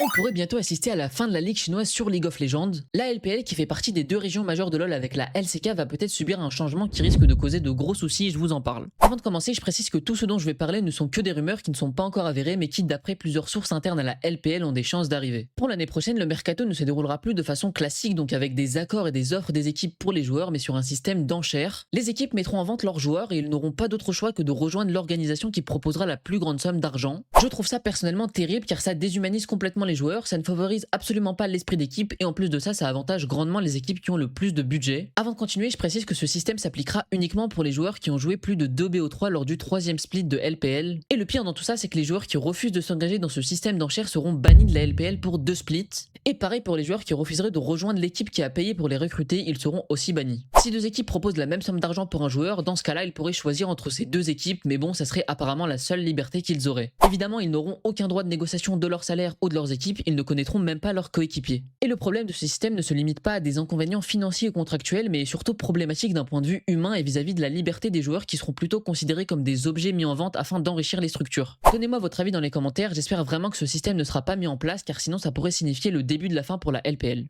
On pourrait bientôt assister à la fin de la ligue chinoise sur League of Legends. La LPL, qui fait partie des deux régions majeures de LoL avec la LCK, va peut-être subir un changement qui risque de causer de gros soucis et je vous en parle. Avant de commencer, je précise que tout ce dont je vais parler ne sont que des rumeurs qui ne sont pas encore avérées mais qui, d'après plusieurs sources internes à la LPL, ont des chances d'arriver. Pour l'année prochaine, le mercato ne se déroulera plus de façon classique, donc avec des accords et des offres des équipes pour les joueurs, mais sur un système d'enchères. Les équipes mettront en vente leurs joueurs et ils n'auront pas d'autre choix que de rejoindre l'organisation qui proposera la plus grande somme d'argent. Je trouve ça personnellement terrible car ça déshumanise complètement les joueurs, ça ne favorise absolument pas l'esprit d'équipe et en plus de ça, ça avantage grandement les équipes qui ont le plus de budget. Avant de continuer, je précise que ce système s'appliquera uniquement pour les joueurs qui ont joué plus de 2 BO3 lors du 3e split de LPL. Et le pire dans tout ça, c'est que les joueurs qui refusent de s'engager dans ce système d'enchères seront bannis de la LPL pour 2 splits. Et pareil pour les joueurs qui refuseraient de rejoindre l'équipe qui a payé pour les recruter, ils seront aussi bannis. Si deux équipes proposent la même somme d'argent pour un joueur, dans ce cas-là, ils pourraient choisir entre ces deux équipes, mais bon, ça serait apparemment la seule liberté qu'ils auraient. Évidemment, ils n'auront aucun droit de négociation de leur salaire ou de leurs équipes, ils ne connaîtront même pas leurs coéquipiers. Et le problème de ce système ne se limite pas à des inconvénients financiers ou contractuels, mais est surtout problématique d'un point de vue humain et vis-à-vis de la liberté des joueurs qui seront plutôt considérés comme des objets mis en vente afin d'enrichir les structures. Donnez-moi votre avis dans les commentaires, j'espère vraiment que ce système ne sera pas mis en place car sinon ça pourrait signifier le début de la fin pour la LPL.